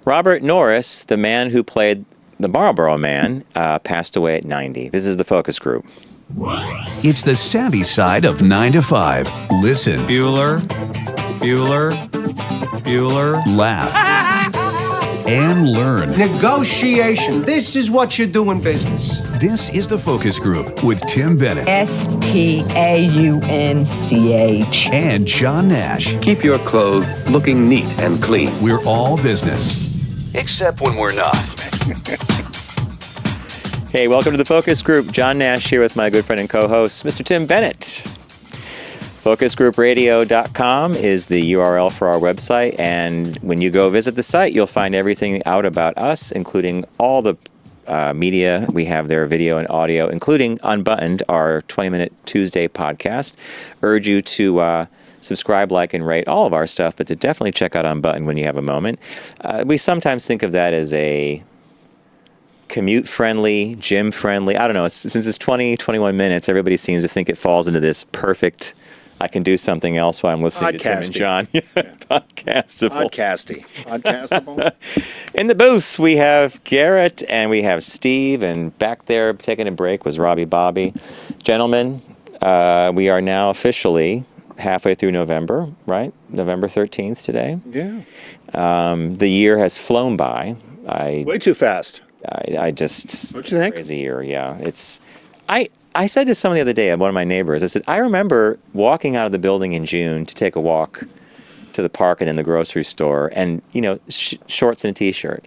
Robert Norris, the man who played the Marlboro Man, passed away at 90. This is the focus group. It's the savvy side of 9 to 5. Listen. Bueller. Laugh. And learn. Negotiation. This is what you do in business. This is the focus group with Tim Bennett. Staunch. And John Nash. Keep your clothes looking neat and clean. We're all business. Except when we're not. Hey, welcome to the focus group. John Nash here with my good friend and co-host, Mr. Tim Bennett. FocusGroupRadio.com is the URL for our website, and when you go visit the site, you'll find everything out about us, including all the media we have there, video and audio, including Unbuttoned, our 20-minute Tuesday podcast. Urge you to subscribe, like, and rate all of our stuff, but to definitely check out Unbuttoned when you have a moment. We sometimes think of that as a commute-friendly, gym-friendly. I don't know. Since it's 21 minutes, everybody seems to think it falls into this perfect, I can do something else while I'm listening to Tim and John. Podcastable. Podcastable. In the booth, we have Garrett and we have Steve, and back there taking a break was Robbie Bobby. Gentlemen, we are now officially halfway through November, right? November 13th today. Yeah. The year has flown by. Way too fast. I just... What you think? Crazy year, yeah. I said to someone the other day, one of my neighbors, I said, I remember walking out of the building in June to take a walk to the park and then the grocery store and, shorts and a T-shirt.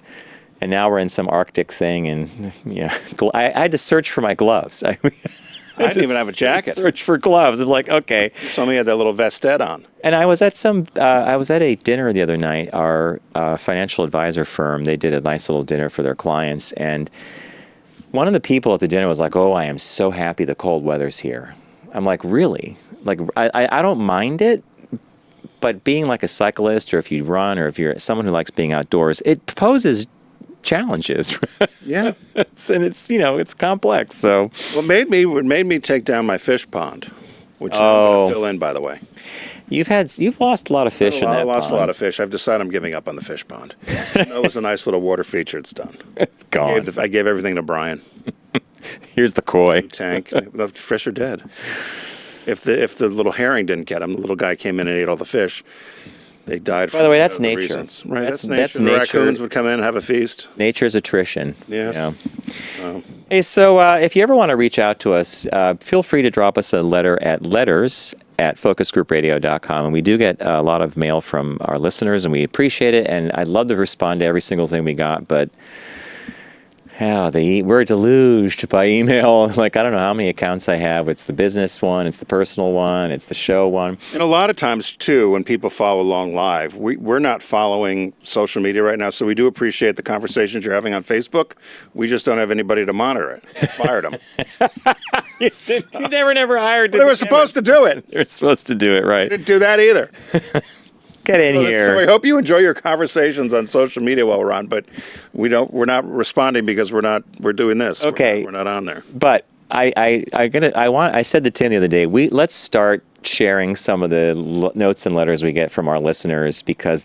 And now we're in some Arctic thing and, I had to search for my gloves. I didn't even have a jacket. Search for gloves. I'm like, okay. Somebody had that little vestet on. And I was at a dinner the other night. Our financial advisor firm, they did a nice little dinner for their clients, and one of the people at the dinner was like, "Oh, I am so happy the cold weather's here." I'm like, "Really?" Like, I don't mind it, but being like a cyclist, or if you run, or if you're someone who likes being outdoors, it poses challenges. Yeah. It's complex. So what made me take down my fish pond, which I'm going to fill in, by the way. You've lost a lot of fish in that pond. I lost a lot of fish. I've decided I'm giving up on the fish pond. That was a nice little water feature. It's done. It's gone. I gave everything to Brian. Here's the koi. Tank. The fish are dead. If the little herring didn't get them, the little guy came in and ate all the fish. They died. By the way, that's nature. Reasons. Right, that's nature. That's the nature. Raccoons would come in and have a feast. Nature's attrition. Yes. Hey, so if you ever want to reach out to us, feel free to drop us a letter at letters@focusgroupradio.com. And we do get a lot of mail from our listeners, and we appreciate it. And I'd love to respond to every single thing we got, but we're deluged by email. Like, I don't know how many accounts I have. It's the business one, it's the personal one, it's the show one. And a lot of times, too, when people follow along live, we're not following social media right now, so we do appreciate the conversations you're having on Facebook. We just don't have anybody to monitor it. Fired them. You never hired. They were supposed to do it. They were supposed to do it, right? They didn't do that either. Get in here. So we hope you enjoy your conversations on social media while we're on, but we're not responding because we're doing this. Okay. We're not on there. But I said to Tim the other day, let's start sharing some of the notes and letters we get from our listeners, because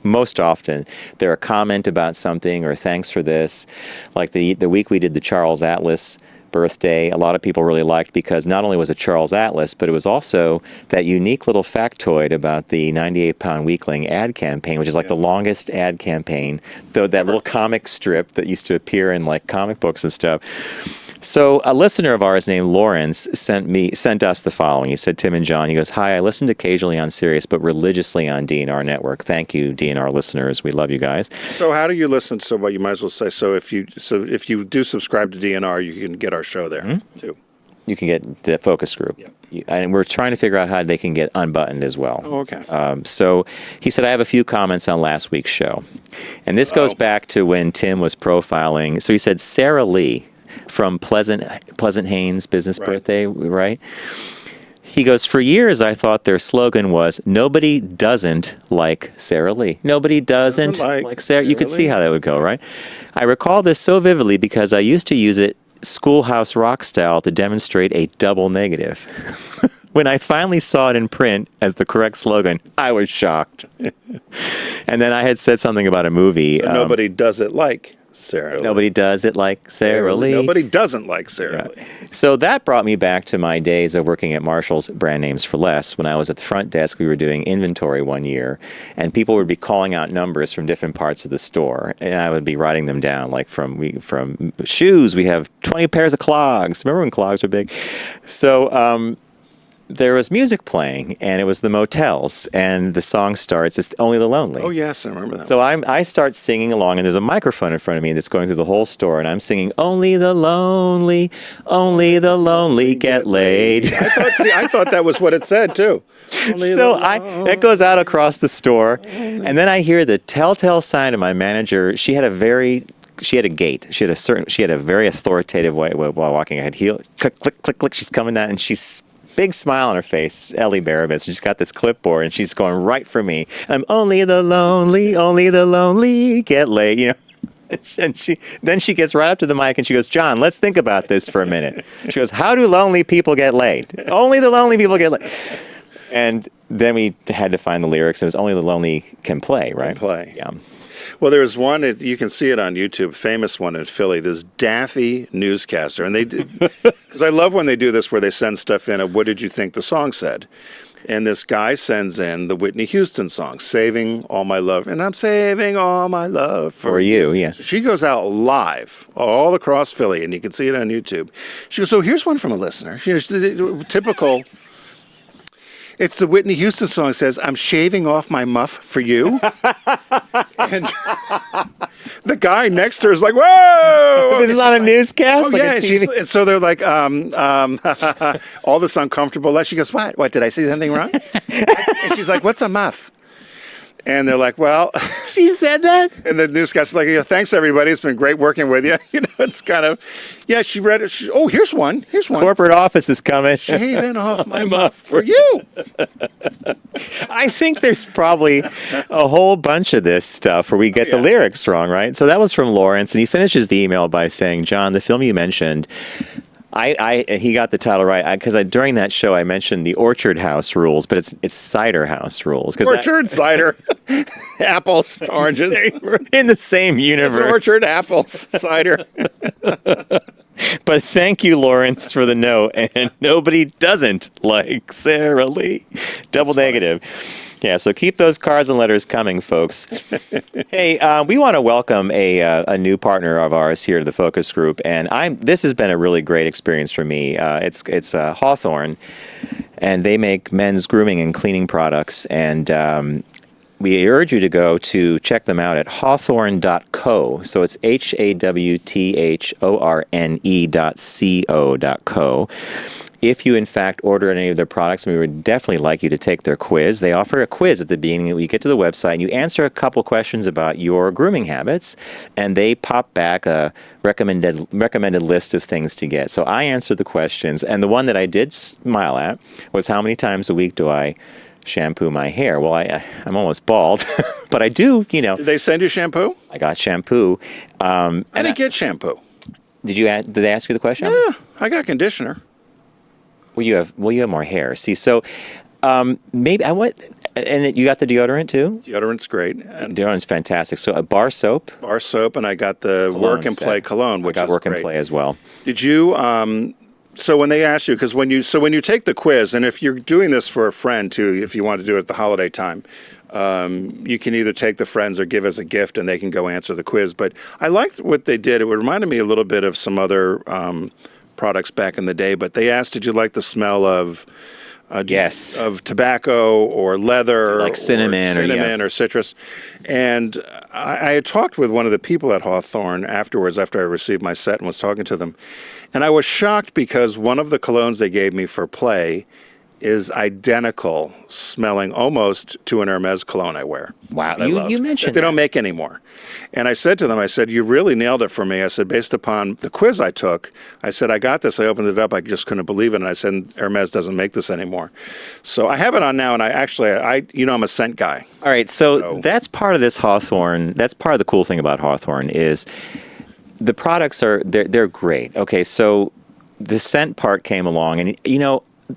most often they're a comment about something or thanks for this. Like the week we did the Charles Atlas birthday, a lot of people really liked, because not only was it Charles Atlas, but it was also that unique little factoid about the 98-pound weakling ad campaign, which is like the longest ad campaign, though that little comic strip that used to appear in like comic books and stuff. So a listener of ours named Lawrence sent us the following. He said, Tim and John, he goes, "Hi, I listened occasionally on Sirius, but religiously on DNR Network. Thank you, DNR listeners. We love you guys." So how do you listen? So what you might as well say. So if you do subscribe to DNR, you can get our show there too. You can get the focus group. Yep. And we're trying to figure out how they can get Unbuttoned as well. Oh, okay. So he said, I have a few comments on last week's show. And this goes back to when Tim was profiling. So he said, Sarah Lee from Pleasant Haynes Business Birthday, right? He goes, for years I thought their slogan was, nobody doesn't like Sarah Lee. Nobody doesn't like Sarah. You could see how that would go, right? I recall this so vividly because I used to use it Schoolhouse Rock style to demonstrate a double negative. when I finally saw it in print as the correct slogan, I was shocked. And then I had said something about a movie. So nobody does it like Sarah Lee. Nobody does it like Sarah Lee. Nobody doesn't like Sarah Lee. So that brought me back to my days of working at Marshall's Brand Names for Less. When I was at the front desk, we were doing inventory one year, and people would be calling out numbers from different parts of the store, and I would be writing them down. Like from shoes, we have 20 pairs of clogs. Remember when clogs were big? So there was music playing, and it was the Motels, and the song starts, it's Only the Lonely. Oh, yes, I remember that. So I start singing along, and there's a microphone in front of me that's going through the whole store, and I'm singing, only the lonely get laid. I thought that was what it said, too. So that goes out across the store, and then I hear the telltale sign of my manager. She had a gait. She had a very authoritative way while walking. I had heel, click, click, click, click. She's coming down, and she's big smile on her face, Ellie Barabas. She's got this clipboard, and she's going right for me. I'm only the lonely get laid, you know. And she gets right up to the mic and she goes, John, let's think about this for a minute. She goes, how do lonely people get laid? Only the lonely people get laid. And then we had to find the lyrics. It was only the lonely can play, right? Can play. Yeah. Well, there was one, you can see it on YouTube, famous one in Philly, this daffy newscaster. And they did, because I love when they do this where they send stuff in of what did you think the song said? And this guy sends in the Whitney Houston song, Saving All My Love. And I'm saving all my love For you, yeah. She goes out live all across Philly, and you can see it on YouTube. She goes, so here's one from a listener. She's typical. It's the Whitney Houston song. It says, I'm shaving off my muff for you. And the guy next to her is like, whoa! This is on a newscast? Oh, like yeah. a TV? And so they're like, all this uncomfortable. She goes, what? What, did I say something wrong? And she's like, what's a muff? And they're like, well... She said that? And the newscaster's like, yeah, thanks, everybody. It's been great working with you. You know, it's kind of... Yeah, she read it. Oh, here's one. Here's one. Corporate office is coming. Shaving off my muff for you. I think there's probably a whole bunch of this stuff where we get the lyrics wrong, right? So that was from Lawrence, and he finishes the email by saying, John, the film you mentioned... he got the title right because during that show I mentioned the Orchard House rules, but it's Cider House rules. Orchard, cider, apples, oranges. We're in the same universe. It's orchard, apples, cider. But thank you, Lawrence, for the note. And nobody doesn't like Sarah Lee. Double negative. Yeah, so keep those cards and letters coming, folks. Hey, we want to welcome a new partner of ours here to the focus group, and this has been a really great experience for me. It's Hawthorne, and they make men's grooming and cleaning products, and we urge you to go to check them out at hawthorne.co. So it's HAWTHORNE.co.co. If you, in fact, order any of their products, we would definitely like you to take their quiz. They offer a quiz at the beginning. You get to the website, and you answer a couple questions about your grooming habits, and they pop back a recommended list of things to get. So I answered the questions, and the one that I did smile at was how many times a week do I shampoo my hair? Well, I'm almost bald, but I do, you know. Did they send you shampoo? I got shampoo. I didn't get shampoo. Did they ask you the question? Yeah, I got conditioner. Well, you have more hair. See, so maybe and you got the deodorant too. Deodorant's great. And Deodorant's fantastic. So a bar soap, and I got the Cologne Work and set. Play cologne, which I got is work great. and play as well. Did you? So when they ask you, because when you take the quiz, and if you're doing this for a friend too, if you want to do it at the holiday time, you can either take the friends or give as a gift, and they can go answer the quiz. But I liked what they did. It reminded me a little bit of some other products back in the day. But they asked, did you like the smell of Yes. of tobacco or leather, Like cinnamon or citrus? And I had talked with one of the people at Hawthorne afterwards, after I received my set and was talking to them, and I was shocked because one of the colognes they gave me for play is identical, smelling almost to an Hermes cologne I wear. Wow, that I love, you mentioned that they don't that. make anymore. And I said to them, I said, you really nailed it for me. I said, based upon the quiz I took, I said, I got this. I opened it up. I just couldn't believe it. And I said, Hermes doesn't make this anymore. So I have it on now, and I'm a scent guy. All right, so that's part of this Hawthorne. That's part of the cool thing about Hawthorne is the products they're great. Okay, so the scent part came along, and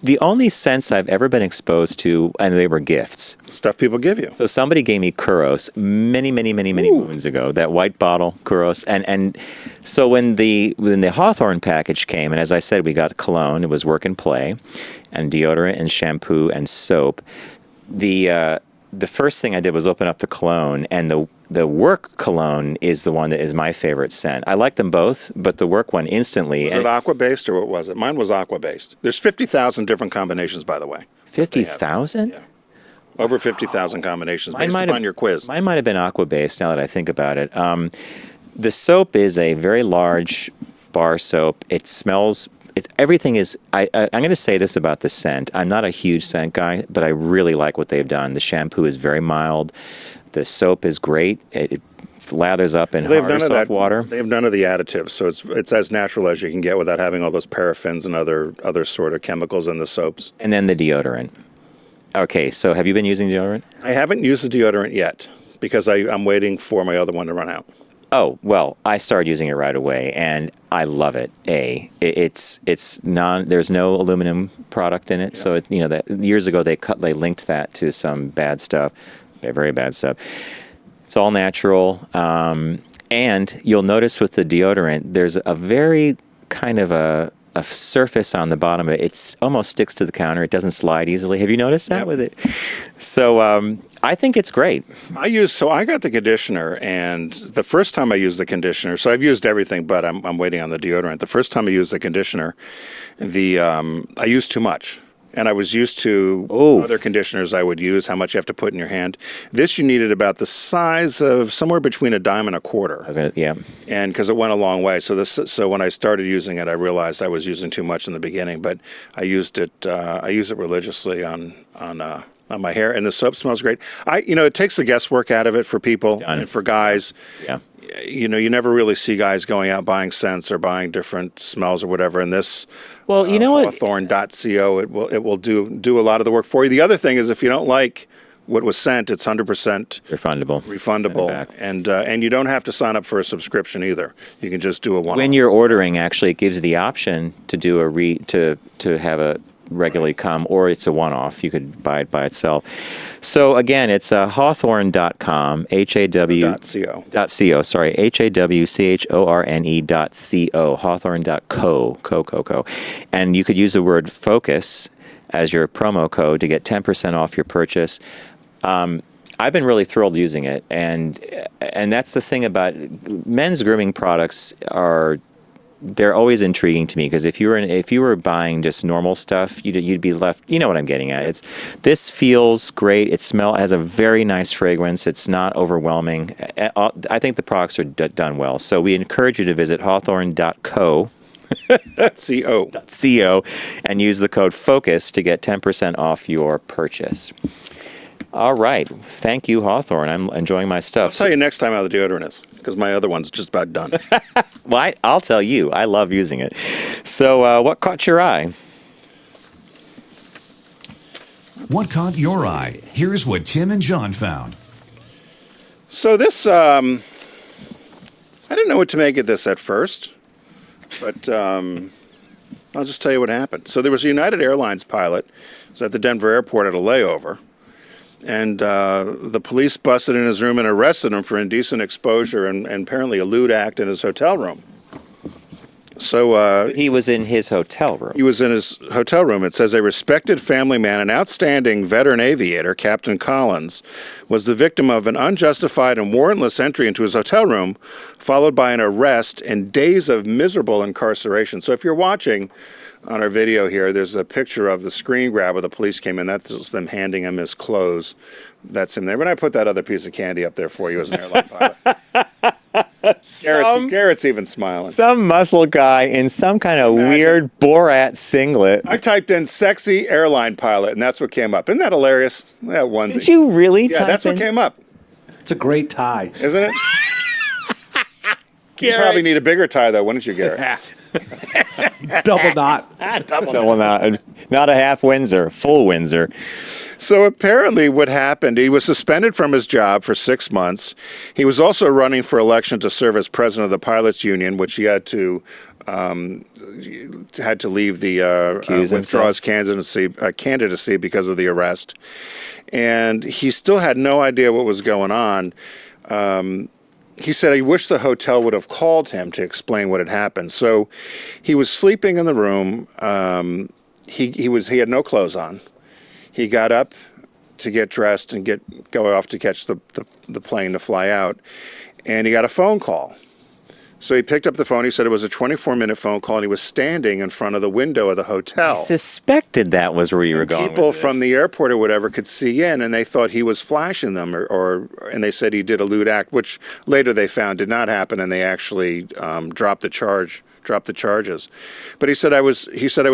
the only scents I've ever been exposed to, and they were gifts. Stuff people give you. So somebody gave me Kuros many moons ago. That white bottle Kuros, and so when the Hawthorne package came, and as I said, we got cologne. It was Work and Play, and deodorant and shampoo and soap. The first thing I did was open up the cologne, and the work cologne is the one that is my favorite scent. I like them both, but the work one instantly. Was it aqua based or what was it? Mine was aqua based. There's 50,000 different combinations, by the way. 50,000? Yeah. Over 50,000 combinations based upon your quiz. Mine might have been aqua based. Now that I think about it, the soap is a very large bar soap. It smells. Everything is. I'm going to say this about the scent. I'm not a huge scent guy, but I really like what they've done. The shampoo is very mild. The soap is great. It lathers up in hard or soft water. They have none of the additives, so it's as natural as you can get without having all those paraffins and other sort of chemicals in the soaps. And then the deodorant. Okay, so have you been using deodorant? I haven't used the deodorant yet because I'm waiting for my other one to run out. Oh, well, I started using it right away, and I love it. It's there's no aluminum product in it, Yeah. so years ago they linked that to some bad stuff, very bad stuff. It's all natural, and you'll notice with the deodorant, there's a very kind of a surface on the bottom of it. It almost sticks to the counter. It doesn't slide easily. Have you noticed that with it? So I think it's great. I got the conditioner, and the first time I used the conditioner, so I've used everything, but I'm waiting on the deodorant. The first time I used the conditioner, I used too much. And I was used to other conditioners I would use, how much you have to put in your hand. This you needed about the size of somewhere between a dime and a quarter. Yeah. And because it went a long way. So when I started using it, I realized I was using too much in the beginning. But I used it. I use it religiously on my hair, and the soap smells great. It takes the guesswork out of it for people and for guys. Yeah. You never really see guys going out buying scents or buying different smells or whatever. And this, well, you know what? Hawthorne.co, it will do a lot of the work for you. The other thing is if you don't like what was sent, it's 100% refundable, and you don't have to sign up for a subscription either. You can just do a one. When you're ordering, actually, it gives you the option to do to have a regularly come, or it's a one-off. You could buy it by itself. So again, it's hawthorne.com, HAW.co, sorry, HAWCHORNE.co, hawthorne.co, and you could use the word focus as your promo code to get 10% off your purchase. I've been really thrilled using it, and that's the thing about men's grooming products they're always intriguing to me, because if you were buying just normal stuff, you'd be left. You know what I'm getting at. This feels great. It has a very nice fragrance. It's not overwhelming. I think the products are done well. So we encourage you to visit hawthorne.co. .co and use the code FOCUS to get 10% off your purchase. All right. Thank you, Hawthorne. I'm enjoying my stuff. I'll tell you next time how the deodorant is, because my other one's just about done. Well, I'll tell you. I love using it. So what caught your eye? What caught your eye? Here's what Tim and John found. So this, I didn't know what to make of this at first, but I'll just tell you what happened. So there was a United Airlines pilot who was at the Denver airport at a layover, and the police busted in his room and arrested him for indecent exposure and apparently a lewd act in his hotel room. So he was in his hotel room. He was in his hotel room. It says a respected family man, an outstanding veteran aviator, Captain Collins, was the victim of an unjustified and warrantless entry into his hotel room, followed by an arrest and days of miserable incarceration. So if you're watching on our video here, there's a picture of the screen grab where the police came in. That's them handing him his clothes. That's him there. But I put that other piece of candy up there for you as an airline pilot. Garrett's even smiling. Some muscle guy in some kind of weird Borat singlet. I typed in "sexy airline pilot" and that's what came up. Isn't that hilarious? That onesie. Did you really? Yeah, that's what came up. It's a great tie. Isn't it? You probably need a bigger tie, though, wouldn't you, Garrett? Double knot. Double knot. Not a half Windsor, full Windsor. So apparently what happened, he was suspended from his job for 6 months. He was also running for election to serve as president of the pilots union, which he had to had to leave the withdraw his candidacy because of the arrest, and he still had no idea what was going on. He said he wished the hotel would have called him to explain what had happened. So he was sleeping in the room. He had no clothes on. He got up to get dressed and go off to catch the plane to fly out, and he got a phone call. So he picked up the phone. He said it was a 24-minute phone call, and he was standing in front of the window of the hotel. I suspected that was where you were going. People with this. from the airport or whatever could see in, and they thought he was flashing them, and they said he did a lewd act, which later they found did not happen, and they actually dropped the charges. But he said I was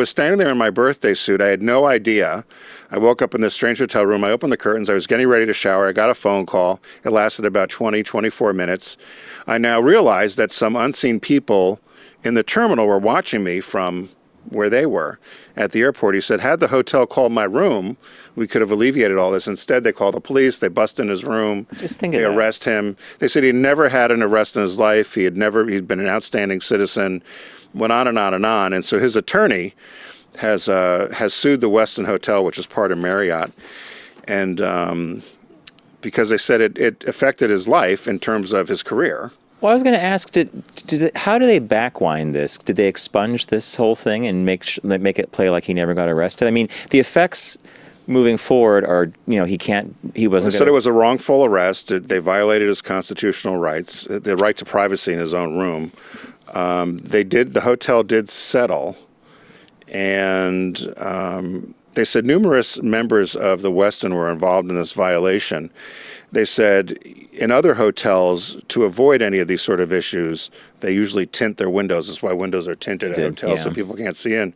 standing there in my birthday suit. I had no idea. I woke up in this strange hotel room. I opened the curtains. I was getting ready to shower. I got a phone call. It lasted about 24 minutes. I now realize that some unseen people in the terminal were watching me from where they were at the airport. He said, had the hotel called my room, we could have alleviated all this. Instead, they called the police. They bust in his room. They arrest him. They said he never had an arrest in his life. He'd been an outstanding citizen, went on and on and on. And so his attorney has sued the Westin Hotel, which is part of Marriott, and because they said it affected his life in terms of his career. Well, I was going to ask, how do they backwind this? Did they expunge this whole thing and make it play like he never got arrested? I mean, the effects moving forward are, he wasn't. They said it was a wrongful arrest. They violated his constitutional rights, the right to privacy in his own room. The hotel did settle, and they said numerous members of the Westin were involved in this violation. They said in other hotels, to avoid any of these sort of issues, they usually tint their windows. That's why windows are tinted at hotels, so people can't see in.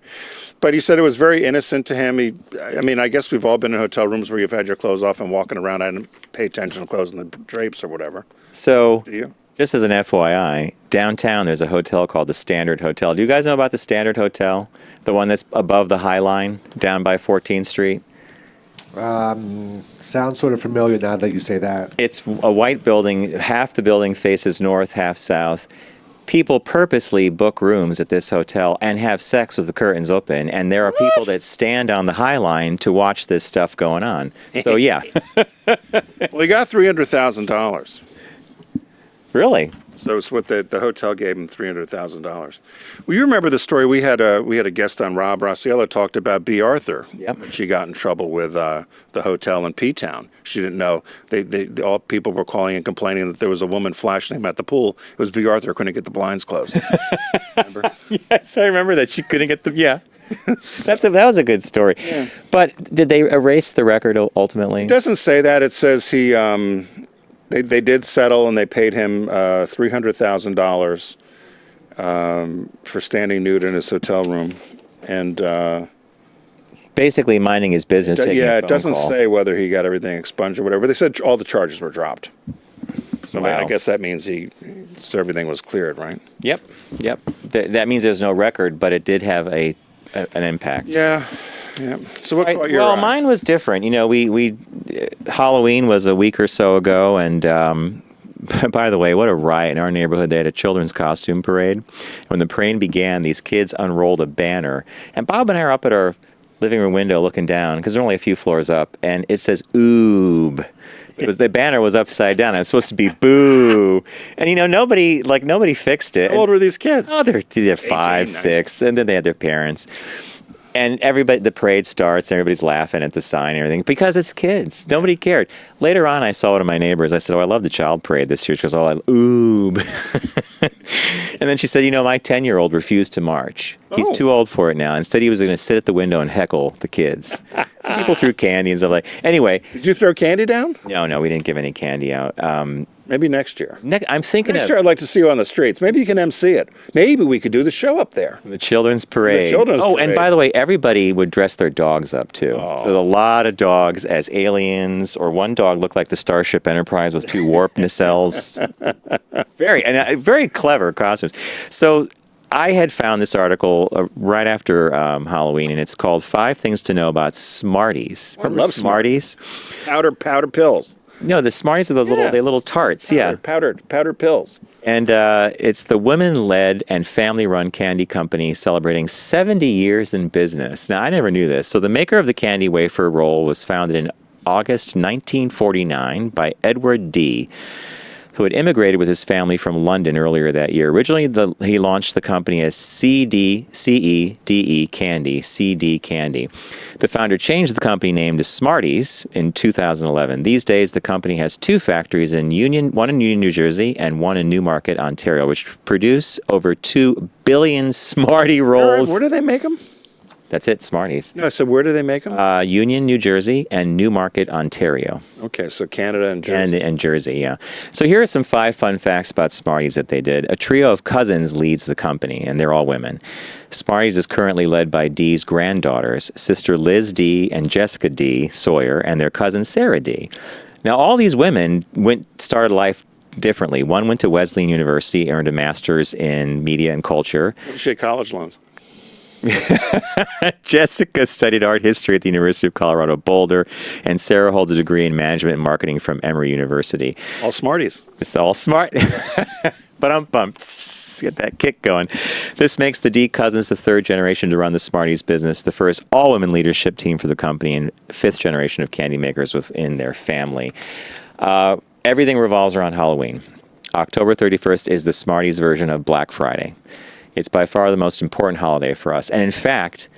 But he said it was very innocent to him. I guess we've all been in hotel rooms where you've had your clothes off and walking around. I didn't pay attention to clothes in the drapes or whatever. So, do you? Just as an FYI, downtown there's a hotel called the Standard Hotel. Do you guys know about the Standard Hotel? The one that's above the High Line, down by 14th Street? Sounds sort of familiar now that you say that. It's a white building. Half the building faces north, half south. People purposely book rooms at this hotel and have sex with the curtains open. And there are people that stand on the High Line to watch this stuff going on. So, yeah. Well, he got $300,000. Really? So it's what the hotel gave him, $300,000. Well, you remember the story we had a guest on, Rob Rossiello, talked about B. Arthur. Yep. She got in trouble with the hotel in P-Town. She didn't know. All people were calling and complaining that there was a woman flashing them at the pool. It was B. Arthur couldn't get the blinds closed. Remember? Yes, I remember that. She couldn't get yeah. That was a good story. Yeah. But did they erase the record ultimately? It doesn't say that. It says he... They did settle, and they paid him $300,000 for standing nude in his hotel room, and basically minding his business. It doesn't say whether he got everything expunged or whatever. They said all the charges were dropped. So wow. I guess that means everything was cleared, right? Yep. That means there's no record, but it did have an impact. Yeah. Yeah. So what caught your Well, eye? mine was different. We Halloween was a week or so ago, and by the way, what a riot in our neighborhood. They had a children's costume parade. When the parade began, these kids unrolled a banner, and Bob and I are up at our living room window looking down because they're only a few floors up, and it says "Oob." The banner was upside down. It's supposed to be "Boo," and nobody fixed it. How old were these kids? Oh, they're 5, 6, and then they had their parents. And the parade starts, and everybody's laughing at the sign and everything because it's kids. Nobody cared. Later on, I saw one of my neighbors. I said, I love the child parade this year. She goes, oob. And then she said, my 10-year-old refused to march. He's too old for it now. Instead, he was going to sit at the window and heckle the kids. People threw candy and stuff like that. Anyway. Did you throw candy down? No, we didn't give any candy out. Maybe next year. I'm thinking next year I'd like to see you on the streets. Maybe you can MC it. Maybe we could do the show up there. The children's parade. Parade. And by the way, everybody would dress their dogs up too. Oh. So a lot of dogs as aliens, or one dog looked like the Starship Enterprise with 2 warp nacelles. Very clever costumes. So I had found this article right after Halloween, and it's called 5 Things to Know About Smarties. I love Smarties? Powder pills. No, the Smarties are those Yeah. little tarts. Yeah. Powdered pills. And it's the women-led and family-run candy company celebrating 70 years in business. Now, I never knew this. So the maker of the candy wafer roll was founded in August 1949 by Edward D., who had immigrated with his family from London earlier that year. Originally, he launched the company as CEDE Candy, CD Candy. The founder changed the company name to Smarties in 2011. These days, the company has two factories one in Union, New Jersey, and one in Newmarket, Ontario, which produce over 2 billion Smartie rolls. Where do they make them? That's it, Smarties. No, so where do they make them? Union, New Jersey, and Newmarket, Ontario. Okay, so Canada and Jersey. And Jersey, yeah. So here are some 5 fun facts about Smarties that they did. A trio of cousins leads the company, and they're all women. Smarties is currently led by Dee's granddaughters, sister Liz D. and Jessica D. Sawyer, and their cousin Sarah D. Now, all these women started life differently. One went to Wesleyan University, earned a master's in media and culture. She had college loans. Jessica studied art history at the University of Colorado Boulder, and Sarah holds a degree in management and marketing from Emory University. All Smarties. It's all smart. But I'm pumped. Get that kick going. This makes the D cousins the third generation to run the Smarties business, the first all-women leadership team for the company, and fifth generation of candy makers within their family. Everything revolves around Halloween. October 31st is the Smarties version of Black Friday. It's by far the most important holiday for us. And in fact,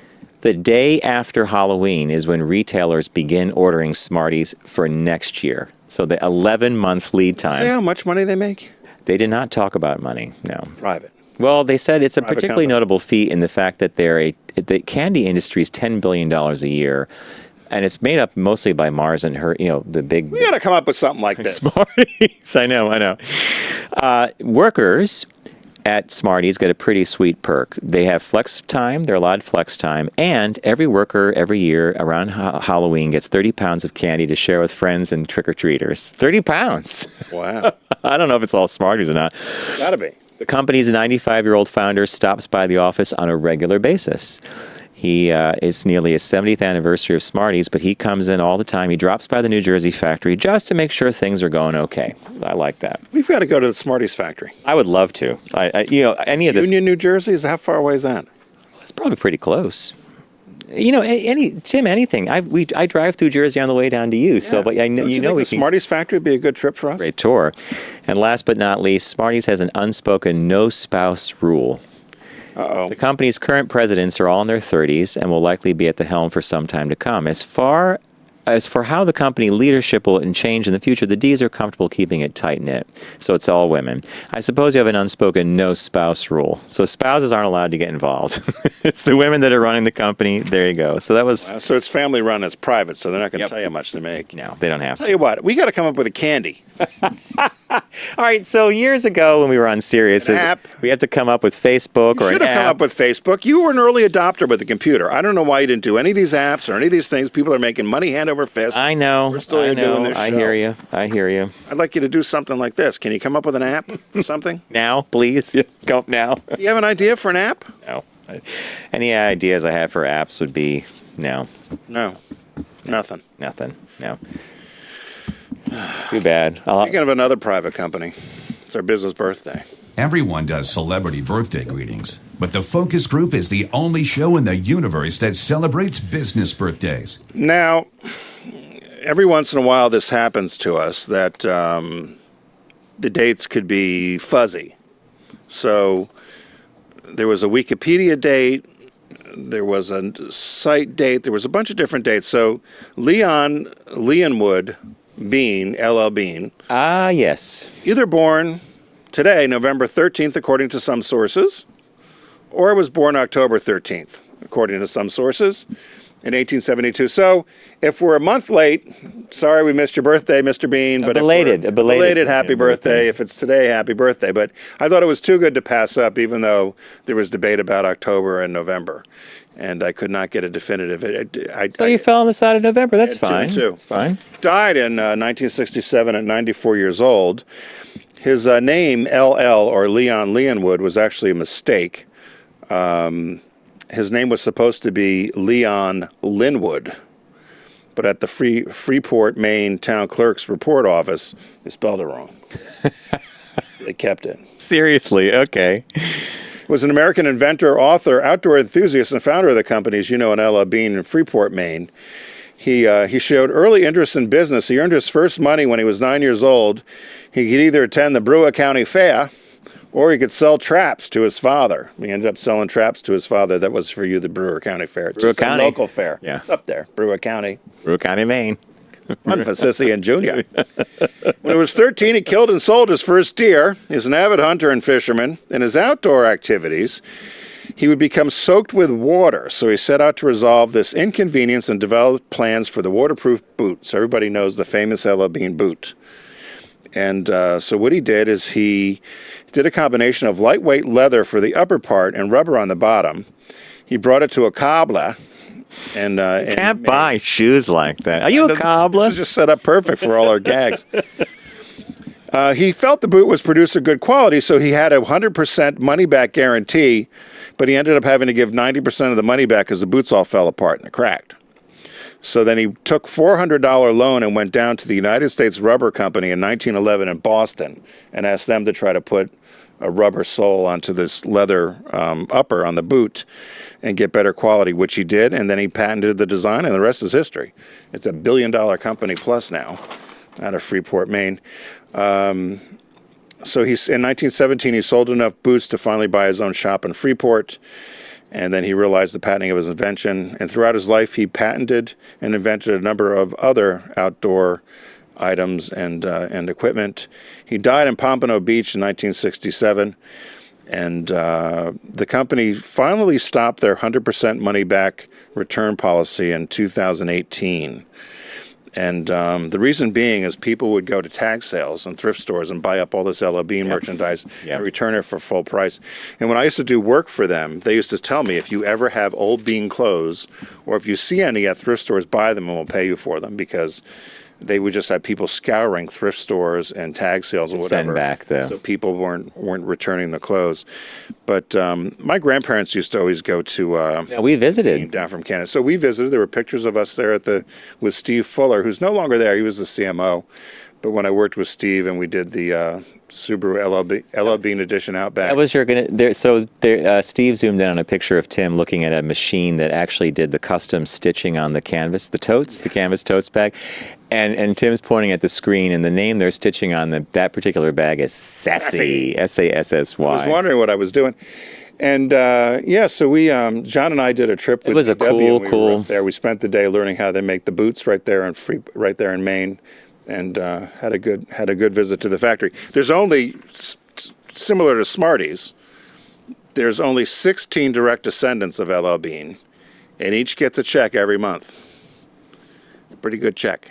the day after Halloween is when retailers begin ordering Smarties for next year. So the 11-month lead time. Say how much money they make? They did not talk about money, no. Private. Well, they said it's a Private particularly company. notable feat in the fact that the candy industry is $10 billion a year. And it's made up mostly by Mars and her, the big We got to come up with something like this. Smarties. I know. Workers at Smarties get a pretty sweet perk. They have flex time. They're allowed flex time. And every worker every year around Halloween gets 30 pounds of candy to share with friends and trick-or-treaters. 30 pounds. Wow. I don't know if it's all Smarties or not. Got to be. The company's 95-year-old founder stops by the office on a regular basis. It's nearly his 70th anniversary of Smarties, but he comes in all the time. He drops by the New Jersey factory just to make sure things are going okay. I like that. We've got to go to the Smarties factory. I would love to. Any of this. Union, New Jersey, how far away is that? It's probably pretty close. Anything. I drive through Jersey on the way down to you, so but I know Don't you think we the can. Smarties factory would be a good trip for us? Great tour. And last but not least, Smarties has an unspoken no spouse rule. Uh-oh. The company's current presidents are all in their 30s and will likely be at the helm for some time to come. As for how the company leadership will change in the future, the D's are comfortable keeping it tight-knit. So it's all women. I suppose you have an unspoken no spouse rule. So spouses aren't allowed to get involved. It's the women that are running the company. There you go. So that was... So it's family run, it's private, so they're not going to Yep. tell you how much they make. No, they don't have Tell to. you what, we got to come up with a candy. All right, so years ago when we were on Sirius, An app. we had to come up with Facebook You or should an have come app. up with Facebook. You were an early adopter with the computer. I don't know why you didn't do any of these apps or any of these things. People are making money hand over fist. I know. We're still I here know. doing this I show. hear you. I'd like you to do something like this. Can you come up with an app for something? Now, please. Go now. Do you have an idea for an app? No. Any ideas I have for apps would be no. No. Nothing. Nothing. No. Too bad. Speaking of another private company, it's our business birthday. Everyone does celebrity birthday greetings, but the Focus Group is the only show in the universe that celebrates business birthdays. Now, every once in a while this happens to us that the dates could be fuzzy. So there was a Wikipedia date, there was a site date, there was a bunch of different dates. So Leonwood Bean, LL Bean, yes. either born today, November 13th, according to some sources, or was born October 13th, according to some sources, in 1872. So if we're a month late, sorry we missed your birthday, Mr. Bean. But belated happy birthday. If it's today, happy birthday. But I thought it was too good to pass up, even though there was debate about October and November. And I could not get a definitive. So you fell on the side of November. That's Yeah, two fine. and two. It's fine. Died in 1967 at 94 years old. His name, LL, or Leon Leonwood, was actually a mistake. His name was supposed to be Leon Linwood, but at the Freeport, Maine town clerk's report office, they spelled it wrong. They kept it. Seriously, okay. Was an American inventor, author, outdoor enthusiast, and founder of the company, as you know, in L.L. Bean in Freeport, Maine. He showed early interest in business. He earned his first money when he was 9 years old. He could either attend the Brewer County Fair or he could sell traps to his father. He ended up selling traps to his father. That was for you, the Brewer County Fair. Brewer County. A local fair. Yeah. It's up there, Brewer County. Brewer County, Maine. Fun for Sissy and Junior. When he was 13, he killed and sold his first deer. He was an avid hunter and fisherman. In his outdoor activities, he would become soaked with water, so he set out to resolve this inconvenience and developed plans for the waterproof boot. So everybody knows the famous L.L. Bean boot. And so what he did is he did a combination of lightweight leather for the upper part and rubber on the bottom. He brought it to a cobbler. And Can't buy shoes like that. Are you a cobbler? This is just set up perfect for all our gags. He felt the boot was produced of good quality, so he had a 100% money-back guarantee, but he ended up having to give 90% of the money back because the boots all fell apart and cracked. So then he took $400 loan and went down to the United States Rubber Company in 1911 in Boston and asked them to try to put a rubber sole onto this leather upper on the boot and get better quality, which he did, and then he patented the design, and the rest is history. It's a billion-dollar company plus now out of Freeport, Maine. So in 1917, he sold enough boots to finally buy his own shop in Freeport, and then he realized the patenting of his invention. And throughout his life, he patented and invented a number of other outdoor items and equipment. He died in Pompano Beach in 1967, and the company finally stopped their 100% money-back return policy in 2018. And the reason being is people would go to tag sales and thrift stores and buy up all this L.L. Bean merchandise and return it for full price. And when I used to do work for them, they used to tell me, if you ever have old Bean clothes or if you see any at thrift stores, buy them and we'll pay you for them, because they would just have people scouring thrift stores and tag sales or whatever. Send back, though. So people weren't returning the clothes. But my grandparents used to always go to. We visited down from Canada. So we visited. There were pictures of us there with Steve Fuller, who's no longer there. He was the CMO. But when I worked with Steve and we did the Subaru LL Bean edition Outback. That was Steve zoomed in on a picture of Tim looking at a machine that actually did the custom stitching on the canvas, the canvas totes bag. And Tim's pointing at the screen, and the name they're stitching on that particular bag is Sassy, Sassy. I was wondering what I was doing. And so we, John and I did a trip with It was a DW, cool. We were up there. We spent the day learning how they make the boots right there in Maine, and had a good visit to the factory. There's only, similar to Smarties, there's only 16 direct descendants of LL Bean, and each gets a check every month. Pretty good check.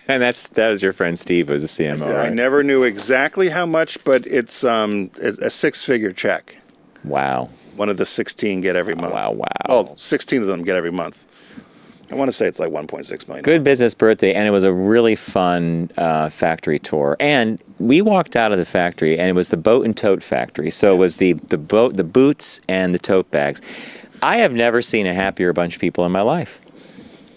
And that was your friend Steve, who was the CMO, right? I never knew exactly how much, but it's a six-figure check. Wow. One of the 16 get every month. Wow. Well, 16 of them get every month. I want to say it's like 1.6 million. Good business birthday, and it was a really fun factory tour. And we walked out of the factory, and it was the boat and tote factory. So It was the boat, the boots, and the tote bags. I have never seen a happier bunch of people in my life.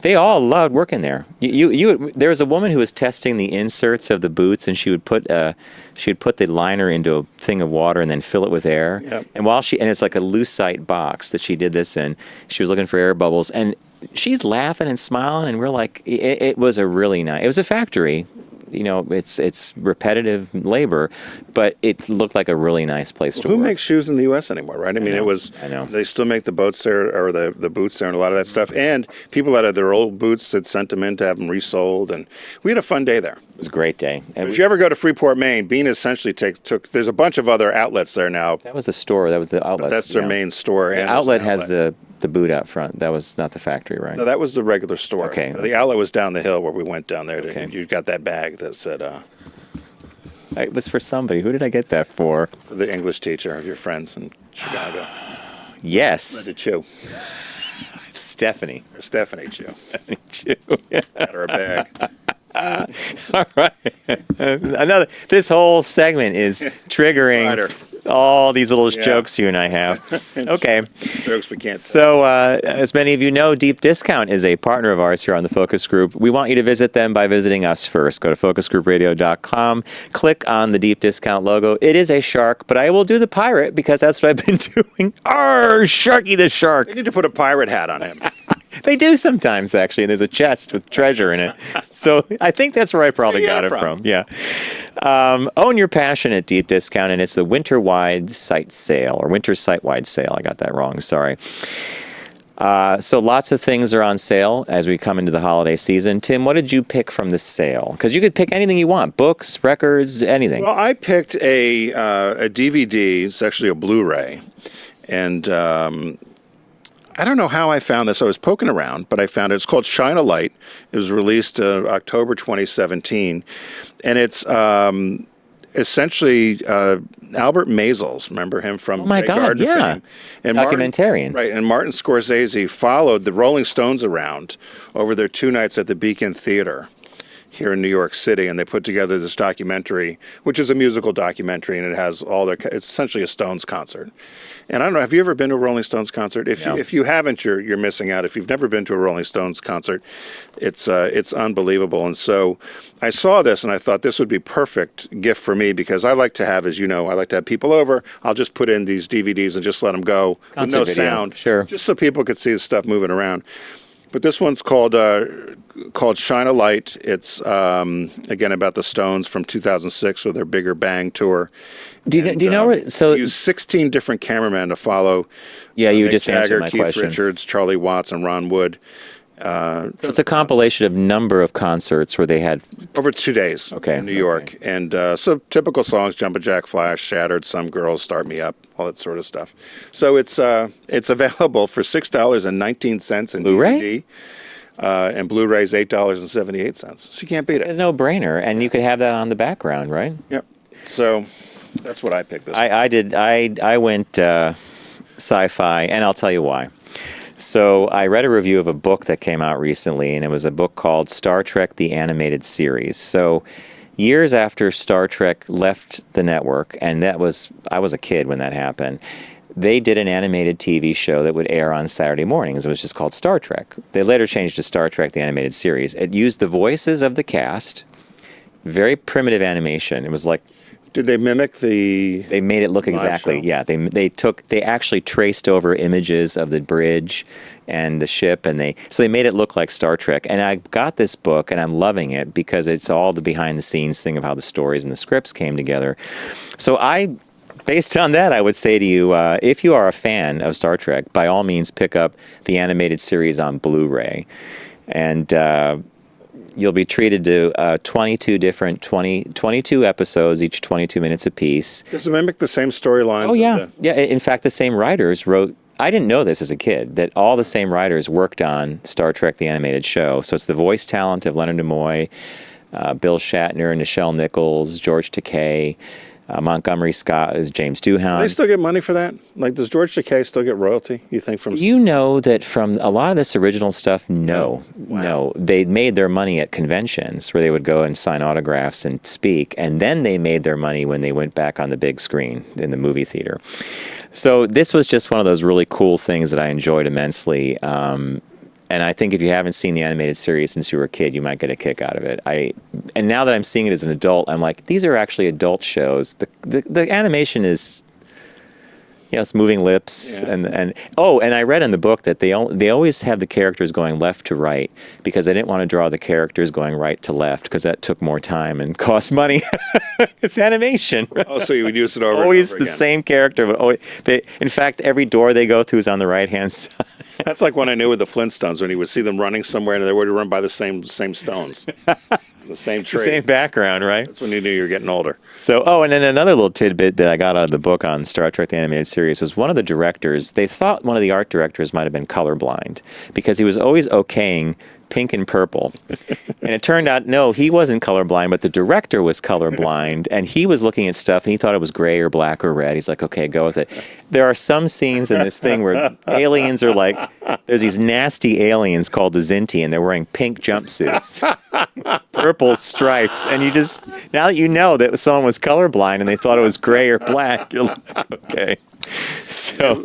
They all loved working there. There was a woman who was testing the inserts of the boots, and she would put the liner into a thing of water and then fill it with air. Yep. And it's like a lucite box that she did this in. She was looking for air bubbles, and she's laughing and smiling, and we're like, it was a really nice. It was a factory. It's repetitive labor, but it looked like a really nice place to work. Who makes shoes in the U.S. anymore, right? I mean, I know. They still make the boats there, or the boots there, and a lot of that stuff. And people that had their old boots had sent them in to have them resold, and we had a fun day there. It was a great day. And if you ever go to Freeport, Maine, Bean essentially took. There's a bunch of other outlets there now. That was the store. That was the outlet. That's their main store. The outlet has the boot out front. That was not the factory, right? No, that was the regular store. Okay. The outlet was down the hill where we went down there. Okay. You got that bag that said. It was for somebody. Who did I get that for? For the English teacher of your friends in Chicago. Yes. Linda Chu. Stephanie. Or Stephanie Chu. Stephanie Chu. Got her a bag. All right. This whole segment is triggering All these little jokes you and I have. Okay. Jokes we can't. So, as many of you know, Deep Discount is a partner of ours here on the Focus Group. We want you to visit them by visiting us first. Go to focusgroupradio.com, click on the Deep Discount logo. It is a shark, but I will do the pirate because that's what I've been doing. Arr, Sharky the Shark. They need to put a pirate hat on him. They do sometimes, actually, and there's a chest with treasure in it. So I think that's where I probably got it from. Yeah. Own your passion at Deep Discount, and it's the winter-wide site sale, or winter site-wide sale. I got that wrong, sorry. So lots of things are on sale as we come into the holiday season. Tim, what did you pick from the sale? Because you could pick anything you want, books, records, anything. Well, I picked a DVD. It's actually a Blu-ray. And I don't know how I found this. I was poking around, but I found it. It's called Shine a Light. It was released October 2017. And it's essentially Albert Maysles. Remember him from Oh my Grey God, Garden yeah. fame? And Documentarian. Right. And Martin Scorsese followed the Rolling Stones around over their 2 nights at the Beacon Theater here in New York City, and they put together this documentary, which is a musical documentary, and it has all their. It's essentially a Stones concert. And I don't know. Have you ever been to a Rolling Stones concert? If you haven't, you're missing out. If you've never been to a Rolling Stones concert, it's unbelievable. And so I saw this, and I thought this would be perfect gift for me because I like to have, as you know, I like to have people over. I'll just put in these DVDs and just let them go with no video, sound, sure, just so people could see the stuff moving around. But this one's called Shine a Light. It's, again, about the Stones from 2006 with their Bigger Bang tour. Do you know? So they used 16 different cameramen to follow. Yeah, you Mick just answered Jagger, my Keith question. Richards, Charlie Watts, and Ron Wood. So it's a compilation of number of concerts where they had Over 2 days in New York. And so typical songs, Jumpin' Jack Flash, Shattered, Some Girls, Start Me Up, all that sort of stuff. So it's available for $6.19 in Blu-ray? DVD. And Blu-ray's $8.78. So you can't beat a it. no-brainer, and you could have that on the background, right? Yep. So that's what I picked this. I did. I went sci-fi, and I'll tell you why. So I read a review of a book that came out recently, and it was a book called Star Trek: The Animated Series. So years after Star Trek left the network, and I was a kid when that happened, they did an animated TV show that would air on Saturday mornings. It was just called Star Trek. They later changed to Star Trek: The Animated Series. It used the voices of the cast, very primitive animation. It was like, Did they mimic the? they made it look live exactly. show? Yeah, they actually traced over images of the bridge and the ship, and they made it look like Star Trek. And I got this book, and I'm loving it because it's all the behind the scenes thing of how the stories and the scripts came together. So based on that, I would say to you, if you are a fan of Star Trek, by all means pick up the animated series on Blu-ray, and you'll be treated to 22 episodes, each 22 minutes apiece. Does it mimic the same storylines? Oh, yeah. Yeah, in fact, the same writers wrote... I didn't know this as a kid, that all the same writers worked on Star Trek: The Animated Show. So it's the voice talent of Leonard Nimoy, Bill Shatner, Nichelle Nichols, George Takei, Montgomery Scott is James Doohan. Do they still get money for that? Like, does George Takei still get royalty, you think, from... You know that from a lot of this original stuff, no. They made their money at conventions where they would go and sign autographs and speak, and then they made their money when they went back on the big screen in the movie theater. So this was just one of those really cool things that I enjoyed immensely. And I think if you haven't seen the animated series since you were a kid, you might get a kick out of it. And now that I'm seeing it as an adult, I'm like, these are actually adult shows. The animation is, it's moving lips, and I read in the book that they always have the characters going left to right because they didn't want to draw the characters going right to left because that took more time and cost money. It's animation. Oh, so you would use it over Always and over the again. same character, but in fact, every door they go through is on the right-hand side. That's like when I knew with the Flintstones, when you would see them running somewhere and they would run by the same stones. The same It's the tree. same background, right? That's when you knew you were getting older. So, and then another little tidbit that I got out of the book on Star Trek: The Animated Series was one of the directors, they thought one of the art directors might have been colorblind because he was always okaying pink and purple. And it turned out, no, he wasn't colorblind, but the director was colorblind, and he was looking at stuff, and he thought it was gray or black or red. He's like, okay, go with it. There are some scenes in this thing where aliens are like, there's these nasty aliens called the Zinti, and they're wearing pink jumpsuits, purple stripes, and you just, now that you know that someone was colorblind and they thought it was gray or black, you're like, okay. So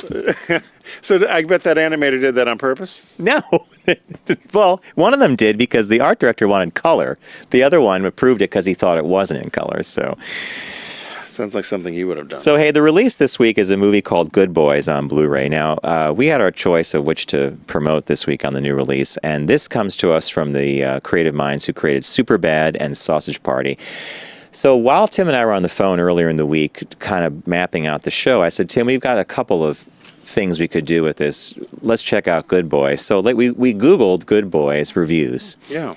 I bet that animator did that on purpose. no. Well, one of them did because the art director wanted color. The other one approved it because he thought it wasn't in color. So Sounds like something you would have done. So, hey, the release this week is a movie called Good Boys on Blu-ray. Now, we had our choice of which to promote this week on the new release, and this comes to us from the creative minds who created Superbad and Sausage Party. So while Tim and I were on the phone earlier in the week kind of mapping out the show, I said, Tim, we've got a couple of things we could do with this. Let's check out Good Boys. So we Googled Good Boys reviews. Yeah.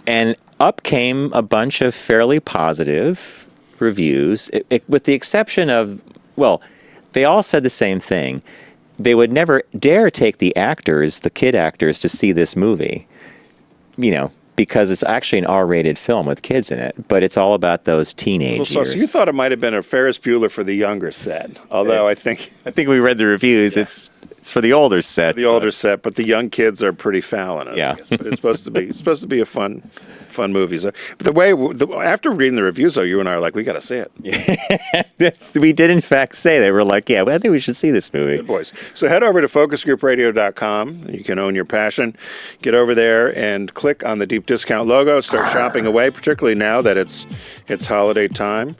And up came a bunch of fairly positive reviews, with the exception of, well, they all said the same thing. They would never dare take the actors, the kid actors, to see this movie, because it's actually an R-rated film with kids in it, but it's all about those teenage years. So you thought it might have been a Ferris Bueller for the younger set, although I think we read the reviews. Yeah. It's for the older set. The older set, but the young kids are pretty foul in it. Yeah. I guess. But it's supposed to be a fun movie. So, but after reading the reviews, though, you and I are like, we got to see it. Yeah. We did in fact say that. We're like, yeah, I think we should see this movie. Good boys. So head over to focusgroupradio.com. You can own your passion. Get over there and click on the deep discount logo. Start shopping away, particularly now that it's holiday time.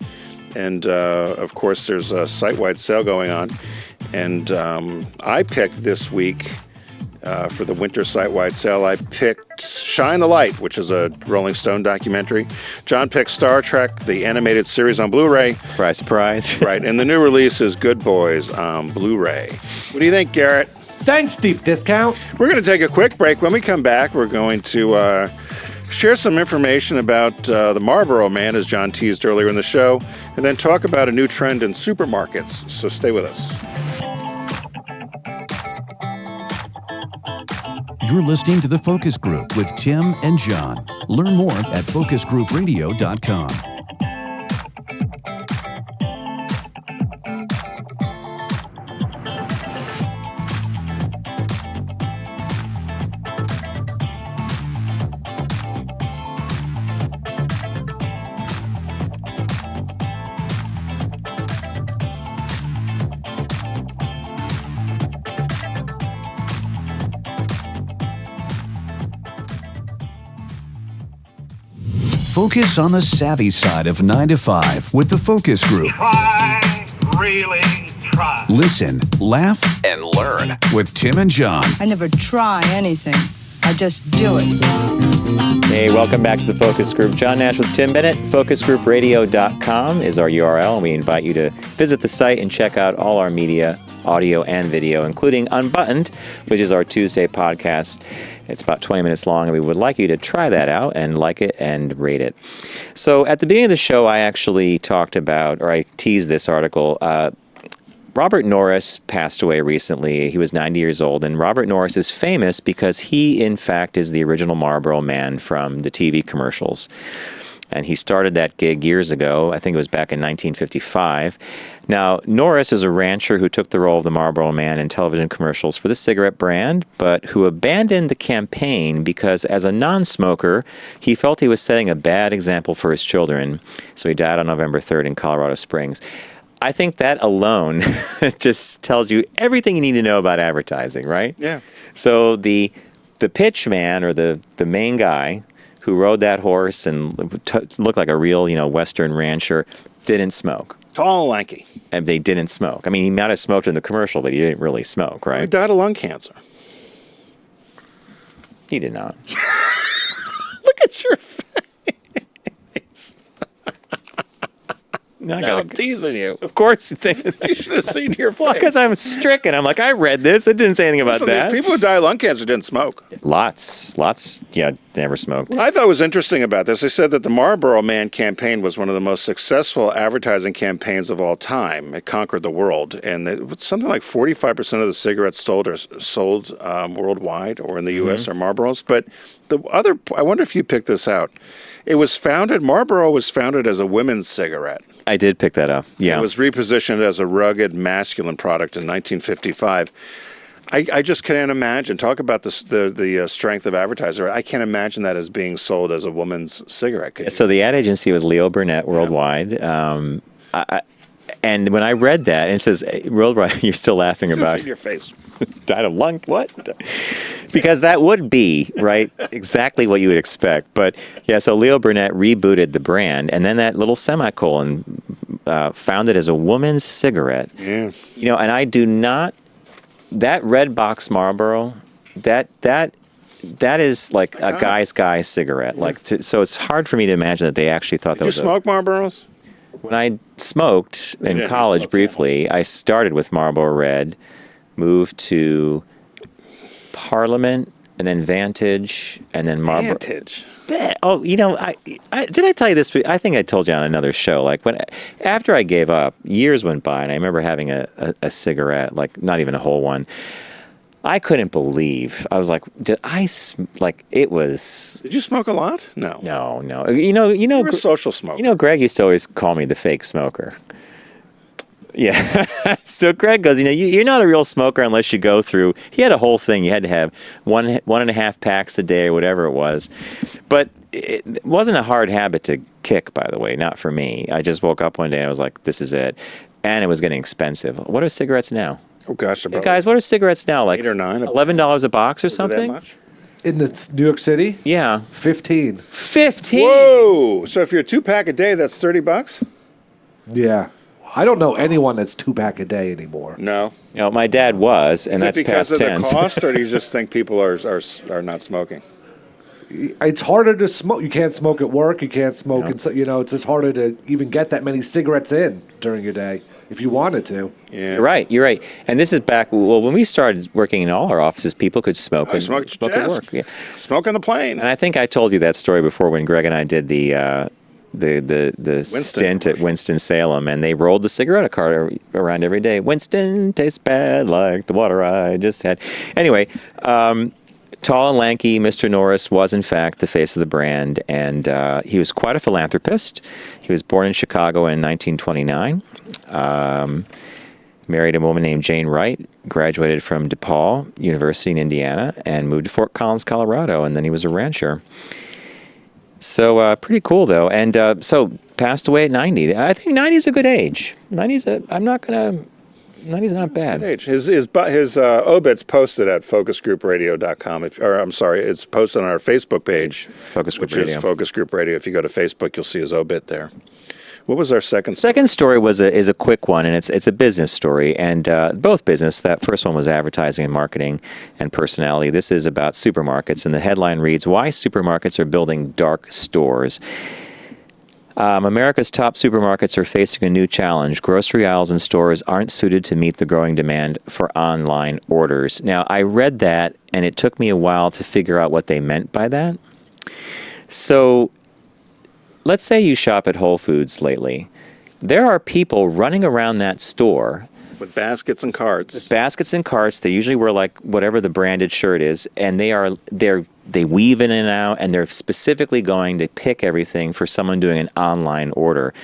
And, of course, there's a site-wide sale going on. And I picked this week for the winter site-wide sale, I picked Shine the Light, which is a Rolling Stone documentary. John picked Star Trek, the animated series on Blu-ray. Surprise, surprise. Right, and the new release is Good Boys on Blu-ray. What do you think, Garrett? Thanks, Deep Discount. We're going to take a quick break. When we come back, we're going to share some information about the Marlboro Man, as John teased earlier in the show, and then talk about a new trend in supermarkets. So stay with us. You're listening to The Focus Group with Tim and John. Learn more at focusgroupradio.com. Focus on the savvy side of 9 to 5 with the Focus Group. Try, really try. Listen, laugh, and learn with Tim and John. I never try anything. I just do it. Hey, welcome back to the Focus Group. John Nash with Tim Bennett. Focusgroupradio.com is our URL, and we invite you to visit the site and check out all our media, audio and video, including Unbuttoned, which is our Tuesday podcast. It's about 20 minutes long, and we would like you to try that out and like it and rate it. So at the beginning of the show, I actually talked about, or I teased this article. Robert Norris passed away recently. He was 90 years old, and Robert Norris is famous because he, in fact, is the original Marlboro Man from the TV commercials. And he started that gig years ago. I think it was back in 1955. Now, Norris is a rancher who took the role of the Marlboro Man in television commercials for the cigarette brand, but who abandoned the campaign because as a non-smoker, he felt he was setting a bad example for his children. So he died on November 3rd in Colorado Springs. I think that alone just tells you everything you need to know about advertising, right? Yeah. So the pitch man, or the main guy who rode that horse and looked like a real, Western rancher, didn't smoke. Tall and lanky. And they didn't smoke. I mean, he might have smoked in the commercial, but he didn't really smoke, He right? died of lung cancer. He did not. Look at your face. No, I'm teasing you. Of course. You should have seen your face. Well, because I'm stricken. I'm like, I read this. It didn't say anything about Listen, that. these people who die of lung cancer didn't smoke. Lots. Yeah. never smoked. What I thought was interesting about this, they said that the Marlboro Man campaign was one of the most successful advertising campaigns of all time. It conquered the world, and something like 45% of the cigarettes sold worldwide or in the U.S. are Marlboros. But I wonder if you picked this out. Marlboro was founded as a women's cigarette. I did pick that up. Yeah. It was repositioned as a rugged masculine product in 1955. I just can't imagine. Talk about the strength of advertiser. I can't imagine that as being sold as a woman's cigarette. So the ad agency was Leo Burnett worldwide. And when I read that, and it says worldwide, you're still laughing about in your face. Died of lung. What? Because that would be right exactly what you would expect. But yeah, so Leo Burnett rebooted the brand, and then that little semicolon found it as a woman's cigarette. Yeah. And I do not. That red box Marlboro, that is like a guy's cigarette. So it's hard for me to imagine that they actually thought that was. Did you smoke Marlboros? When I smoked in college briefly, I started with Marlboro Red, moved to Parliament, and then Vantage, and then Marlboro. Vantage. Oh, I did I tell you this? I think I told you on another show. After I gave up, years went by, and I remember having a cigarette, not even a whole one. I couldn't believe. I was like, it was. Did you smoke a lot? No. No. You're a social smoker. Greg used to always call me the fake smoker. Yeah. So Greg goes, you're not a real smoker unless you go through. He had a whole thing. You had to have 1.5 packs a day or whatever it was. But it wasn't a hard habit to kick, by the way, not for me. I just woke up one day and I was like, this is it. And it was getting expensive. What are cigarettes now? Oh, gosh. Hey guys, what are cigarettes now? Like 8 or 9? $11 a box or something? That much? In New York City? Yeah. 15. 15? Whoa. So if you're a 2-pack a day, that's $30? Yeah. I don't know anyone that's 2-pack a day anymore. No. My dad was, and that's past Is it because tense. of the cost, or do you just think people are not smoking? It's harder to smoke. You can't smoke at work. You can't smoke. It's just harder to even get that many cigarettes in during your day if you wanted to. Yeah. You're right. And this is back, when we started working in all our offices, people could smoke, smoke at work. Yeah. Smoke on the plane. And I think I told you that story before when Greg and I did the stint at Winston-Salem, and they rolled the cigarette cart around every day. Winston tastes bad like the water I just had. Anyway, tall and lanky Mr. Norris was, in fact, the face of the brand, and he was quite a philanthropist. He was born in Chicago in 1929, married a woman named Jane Wright, graduated from DePaul University in Indiana, and moved to Fort Collins, Colorado, and then he was a rancher. So pretty cool, though. And so passed away at 90. I think 90 is a good age. 90's not bad. Good age. His obit's posted at focusgroupradio.com. It's posted on our Facebook page, Focus Group which Radio. is Focus Group Radio. If you go to Facebook, you'll see his obit there. What was our second? Second story is a quick one, and it's a business story, and both business. That first one was advertising and marketing and personality. This is about supermarkets, and the headline reads, "Why Supermarkets Are Building Dark Stores." America's top supermarkets are facing a new challenge. Grocery aisles and stores aren't suited to meet the growing demand for online orders. Now, I read that, and it took me a while to figure out what they meant by that. So, let's say you shop at Whole Foods lately. There are people running around that store With baskets and carts. They usually wear whatever the branded shirt is, and they weave in and out, and they're specifically going to pick everything for someone doing an online order.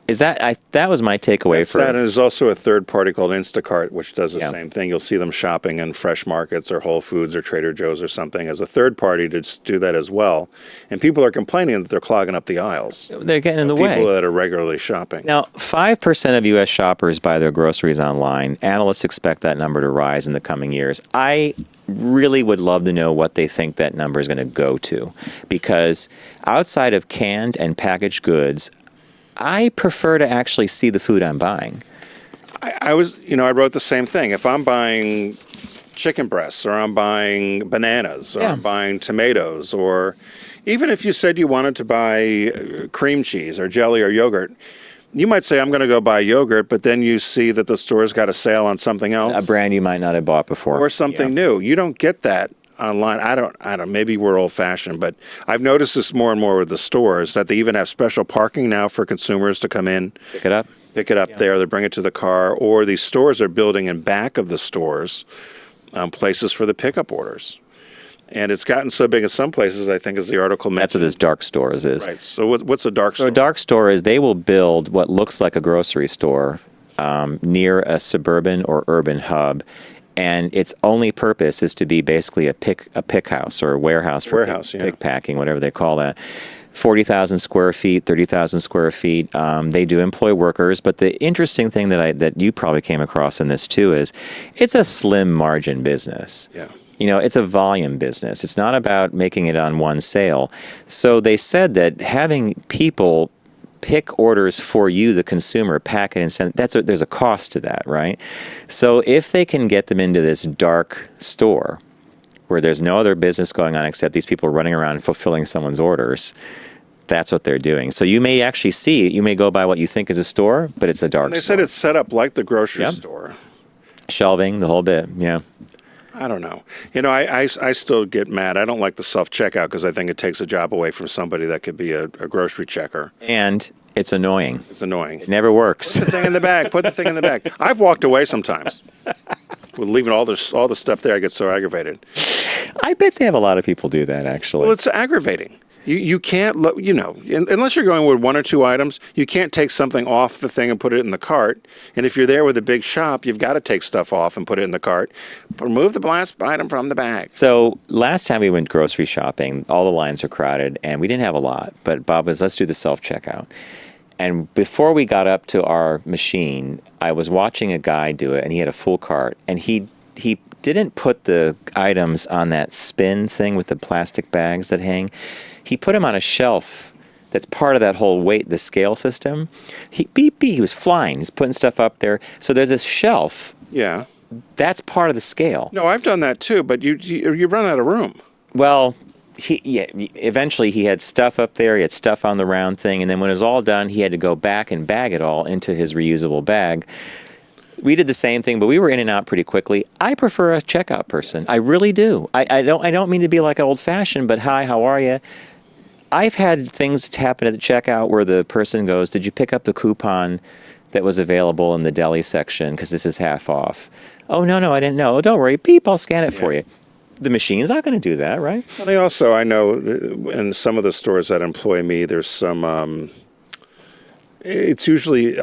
That was my takeaway. And there's also a third party called Instacart, which does the Yeah. same thing. You'll see them shopping in Fresh Markets or Whole Foods or Trader Joe's or something as a third party to do that as well. And people are complaining that they're clogging up the aisles. They're getting in the way. People that are regularly shopping. Now, 5% of U.S. shoppers buy their groceries online. Analysts expect that number to rise in the coming years. I really would love to know what they think that number is going to go to, because outside of canned and packaged goods, I prefer to actually see the food I'm buying. I wrote the same thing. If I'm buying chicken breasts, or I'm buying bananas, or I'm buying tomatoes, or even if you said you wanted to buy cream cheese or jelly or yogurt, you might say, I'm going to go buy yogurt, but then you see that the store's got a sale on something else. A brand you might not have bought before. Or something new. You don't get that online. I don't. Maybe we're old fashioned, but I've noticed this more and more with the stores that they even have special parking now for consumers to come in, Pick it up. there, they bring it to the car, or these stores are building in back of the stores places for the pickup orders. And it's gotten so big in some places, I think, as the article mentioned. That's what this dark stores is. Right. So what's a dark store? So a dark store is they will build what looks like a grocery store near a suburban or urban hub, and its only purpose is to be basically a pick house or a warehouse for pick packing, whatever they call that. 40,000 square feet, 30,000 square feet. They do employ workers, but the interesting thing that you probably came across in this too is it's a slim margin business. Yeah. You know, it's a volume business. It's not about making it on one sale. So they said that having people pick orders for you, the consumer, pack it and send, there's a cost to that, right? So if they can get them into this dark store where there's no other business going on except these people running around fulfilling someone's orders, that's what they're doing. So you may actually you may go by what you think is a store, but it's a dark store. They said it's set up like the grocery store. Shelving, the whole bit, yeah. I don't know. You know, I still get mad. I don't like the self-checkout because I think it takes a job away from somebody that could be a grocery checker. And it's annoying. It's annoying. It never works. Put the thing in the bag. Put the thing in the bag. I've walked away sometimes with leaving all the stuff there. I get so aggravated. I bet they have a lot of people do that, actually. Well, it's aggravating. You can't, unless you're going with one or two items, you can't take something off the thing and put it in the cart. And if you're there with a big shop, you've got to take stuff off and put it in the cart. Remove the last item from the bag. So last time we went grocery shopping, all the lines were crowded, and we didn't have a lot. But Bob was, let's do the self-checkout. And before we got up to our machine, I was watching a guy do it, and he had a full cart. And he didn't put the items on that spin thing with the plastic bags that hang. He put them on a shelf that's part of that whole the scale system. He was flying. He's putting stuff up there. So there's this shelf. Yeah. That's part of the scale. No, I've done that too, but you run out of room. Well, eventually he had stuff up there. He had stuff on the round thing. And then when it was all done, he had to go back and bag it all into his reusable bag. We did the same thing, but we were in and out pretty quickly. I prefer a checkout person. I really do. I don't mean to be like old-fashioned, but hi, how are you? I've had things happen at the checkout where the person goes, did you pick up the coupon that was available in the deli section because this is half off? Oh, no, I didn't know. Oh, don't worry. Beep, I'll scan it for you. The machine's not going to do that, right? Well, I know in some of the stores that employ me, there's some, it's usually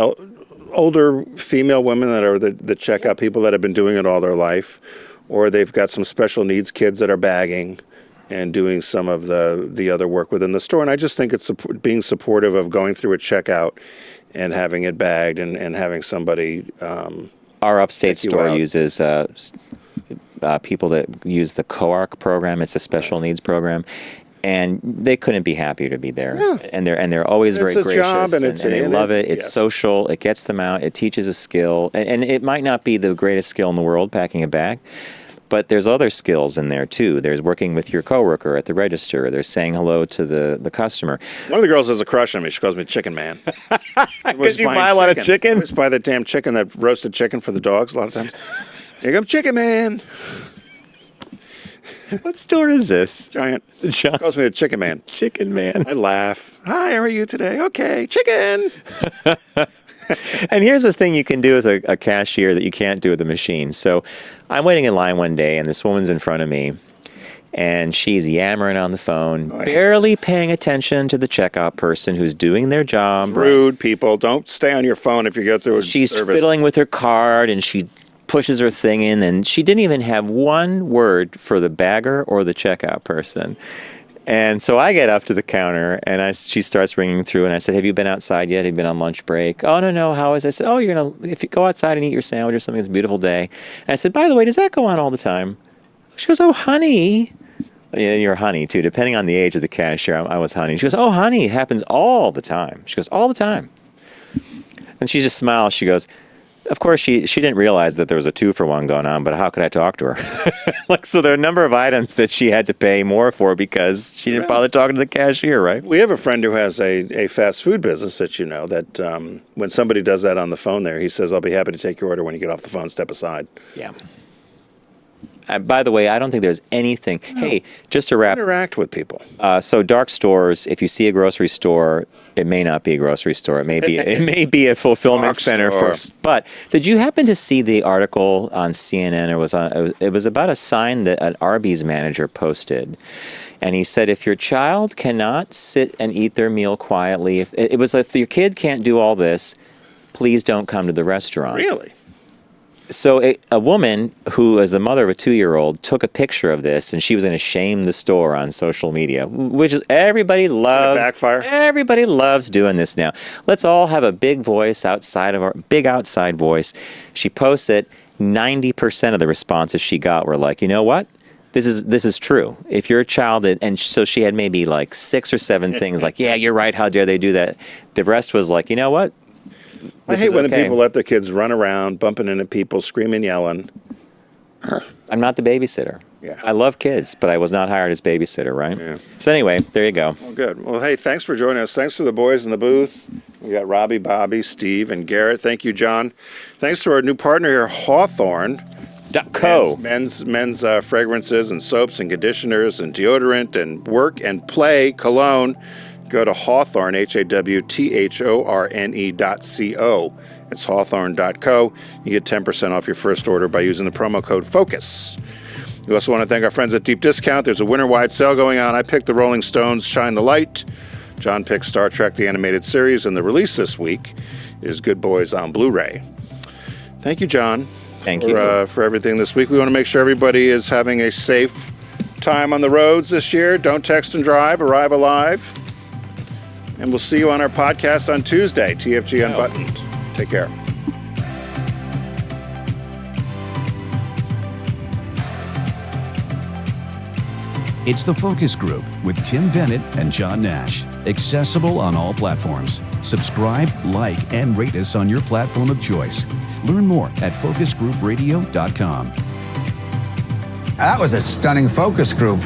older female women that are the checkout people that have been doing it all their life, or they've got some special needs kids that are bagging and doing some of the other work within the store. And I just think it's being supportive of going through a checkout and having it bagged and having somebody. Our upstate store uses people that use the COARC program. It's a special needs program. And they couldn't be happier to be there. Yeah. And they're always very gracious. Job and they love it. It's social. It gets them out. It teaches a skill. And it might not be the greatest skill in the world, packing a bag, but there's other skills in there too. There's working with your coworker at the register. There's saying hello to the customer. One of the girls has a crush on me. She calls me Chicken Man. Because you buy a lot of chicken? I just buy the damn chicken, that roasted chicken for the dogs a lot of times. Here comes Chicken Man. What store is this? Giant. Calls me the Chicken Man. Chicken Man. I laugh. Hi, how are you today? Okay, chicken. And here's the thing you can do with a cashier that you can't do with a machine. So I'm waiting in line one day, and this woman's in front of me, and she's yammering on the phone, barely paying attention to the checkout person who's doing their job. Rude people. Don't stay on your phone if you go through a She's service. fiddling with her card, and she pushes her thing in, and she didn't even have one word for the bagger or the checkout person. And so I get up to the counter, and she starts ringing through, and I said, have you been outside yet? Have you been on lunch break? Oh, no, how is it? I said, if you go outside and eat your sandwich or something, it's a beautiful day. And I said, by the way, does that go on all the time? She goes, oh, honey. Yeah, you're honey, too. Depending on the age of the cashier, I was honey. She goes, oh, honey, it happens all the time. She goes, all the time. And she just smiles. She goes, of course, she didn't realize that there was a 2-for-1 going on, but how could I talk to her? So there are a number of items that she had to pay more for because she didn't bother talking to the cashier, right? We have a friend who has a fast food business that when somebody does that on the phone there, he says, I'll be happy to take your order when you get off the phone, step aside. Yeah. By the way, I don't think there's anything. Hey, just to wrap. Interact with people. So dark stores. If you see a grocery store, it may not be a grocery store. It may be. It may be a fulfillment Dark center store. first. But did you happen to see the article on CNN? It was about a sign that an Arby's manager posted, and he said, if your child cannot sit and eat their meal quietly, if your kid can't do all this, please don't come to the restaurant. Really? So a woman who is the mother of a 2-year-old took a picture of this, and she was going to shame the store on social media, which is everybody loves. Backfire? Everybody loves doing this now. Let's all have a big voice outside of our big outside voice. She posts it. 90% of the responses she got were like, you know what? This is true. If you're a child, and so she had maybe like 6 or 7 things like, yeah, you're right. How dare they do that? The rest was like, you know what? I hate when the people let their kids run around, bumping into people, screaming, yelling. I'm not the babysitter. Yeah. I love kids, but I was not hired as babysitter, right? Yeah. So anyway, there you go. Well, good. Well, hey, thanks for joining us. Thanks for the boys in the booth. We got Robbie, Bobby, Steve, and Garrett. Thank you, John. Thanks to our new partner here, Hawthorne. Co. Men's fragrances and soaps and conditioners and deodorant and work and play cologne. Go to Hawthorne, HAWTHORNE.co. It's hawthorne.co. You get 10% off your first order by using the promo code FOCUS. We also want to thank our friends at Deep Discount. There's a winter-wide sale going on. I picked the Rolling Stones' Shine the Light. John picked Star Trek, the animated series, and the release this week is Good Boys on Blu-ray. Thank you, John. Thank you. For everything this week. We want to make sure everybody is having a safe time on the roads this year. Don't text and drive. Arrive alive. And we'll see you on our podcast on Tuesday. TFG Unbuttoned. Take care. It's The Focus Group with Tim Bennett and John Nash. Accessible on all platforms. Subscribe, like, and rate us on your platform of choice. Learn more at focusgroupradio.com. That was a stunning focus group.